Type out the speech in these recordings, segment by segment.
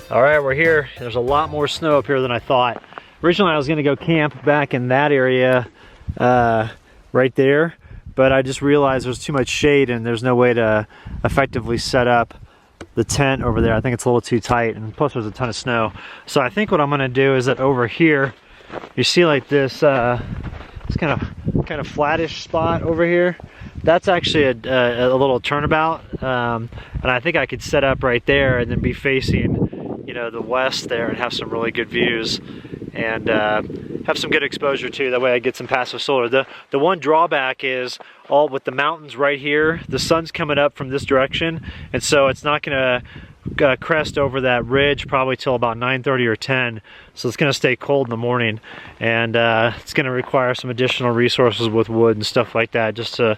All right, we're here. There's a lot more snow up here than I thought. Originally, I was gonna go camp back in that area right there, but I just realized there's too much shade and there's no way to effectively set up the tent over there. I think it's a little too tight, and plus there's a ton of snow. So I think what I'm gonna do is that over here, you see like this kind of flattish spot over here. That's actually a little turnabout, and I think I could set up right there and then be facing, you know, the west there and have some really good views and have some good exposure too. That way I get some passive solar. The one drawback is all with the mountains right here, the sun's coming up from this direction, and so it's not gonna crest over that ridge probably till about 9:30 or 10, so it's going to stay cold in the morning, and it's going to require some additional resources with wood and stuff like that just to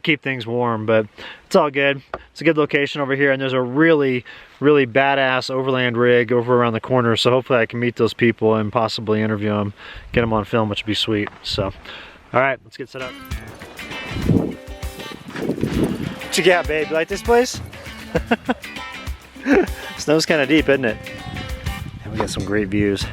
keep things warm. But it's all good. It's a good location over here, and there's a really badass overland rig over around the corner, so hopefully I can meet those people and possibly interview them, get them on film, which would be sweet. So all right, let's get set up. What you got, babe? You like this place? Snow's kind of deep, isn't it? And we got some great views.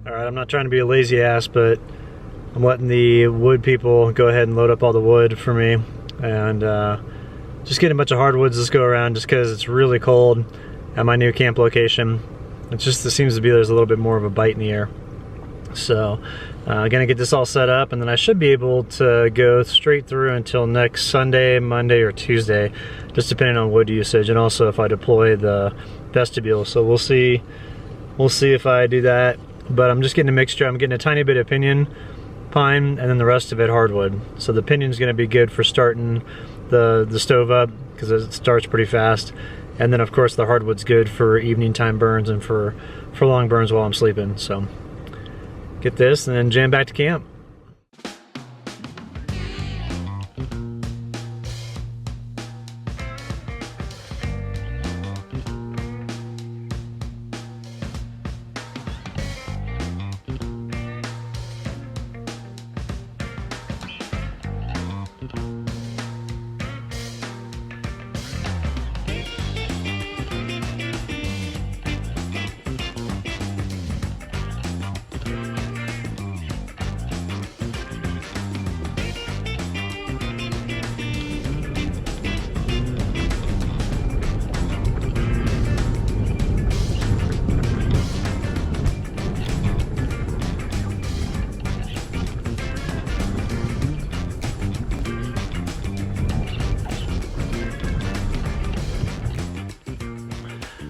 Alright, I'm not trying to be a lazy ass, but I'm letting the wood people go ahead and load up all the wood for me, and just getting a bunch of hardwoods this go around just because it's really cold at my new camp location. It seems to be there's a little bit more of a bite in the air. So gonna get this all set up, and then I should be able to go straight through until next Sunday, Monday, or Tuesday, just depending on wood usage, and also if I deploy the vestibule. So we'll see if I do that. But I'm just getting a mixture. I'm getting a tiny bit of pinyon pine, and then the rest of it hardwood. So the pinion's gonna be good for starting the stove up because it starts pretty fast, and then of course the hardwood's good for evening time burns and for long burns while I'm sleeping. So get this and then jam back to camp.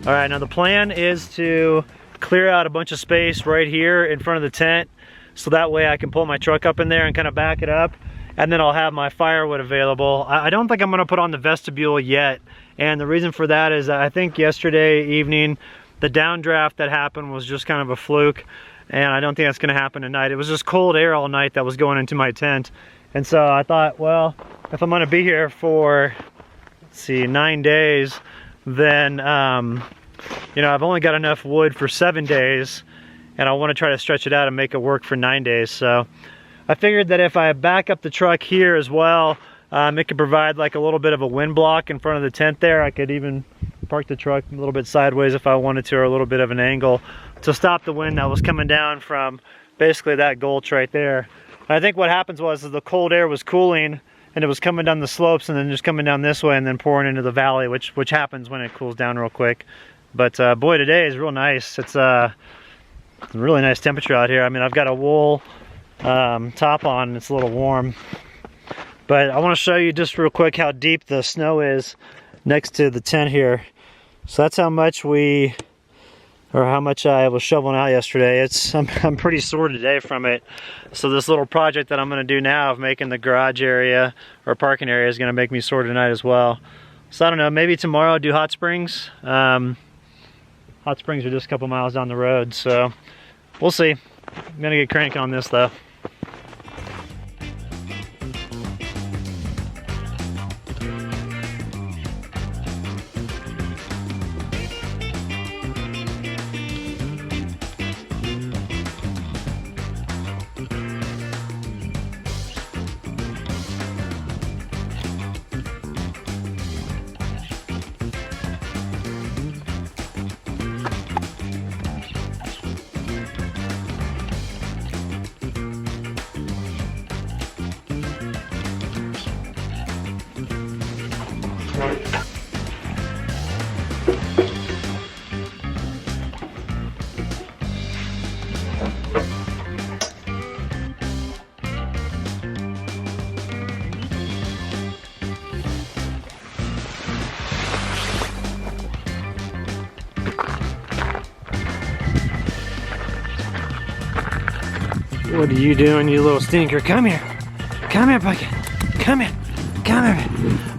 All right, now the plan is to clear out a bunch of space right here in front of the tent, so that way I can pull my truck up in there and kind of back it up and then I'll have my firewood available. I don't think I'm gonna put on the vestibule yet, and the reason for that is I think yesterday evening the downdraft that happened was just kind of a fluke, and I don't think that's gonna happen tonight. It was just cold air all night that was going into my tent, and so I thought, well, if I'm gonna be here for, let's see, 9 days, then you know, I've only got enough wood for 7 days, and I want to try to stretch it out and make it work for 9 days. So I figured that if I back up the truck here as well, it could provide like a little bit of a wind block in front of the tent there. I could even park the truck a little bit sideways if I wanted to, or a little bit of an angle to stop the wind that was coming down from basically that gulch right there. And I think what happens was the cold air was cooling, and it was coming down the slopes and then just coming down this way and then pouring into the valley, which happens when it cools down real quick. But boy, today is real nice. It's a really nice temperature out here. I mean, I've got a wool top on and it's a little warm. But I want to show you just real quick how deep the snow is next to the tent here. So that's how much how much I was shoveling out yesterday. I'm pretty sore today from it. So this little project that I'm going to do now of making the garage area or parking area is going to make me sore tonight as well. So I don't know, maybe tomorrow I'll do hot springs. Hot springs are just a couple miles down the road, so we'll see. I'm gonna get cranking on this though. What are you doing, you little stinker? Come here. Come here, Bucket. Come here. Come here.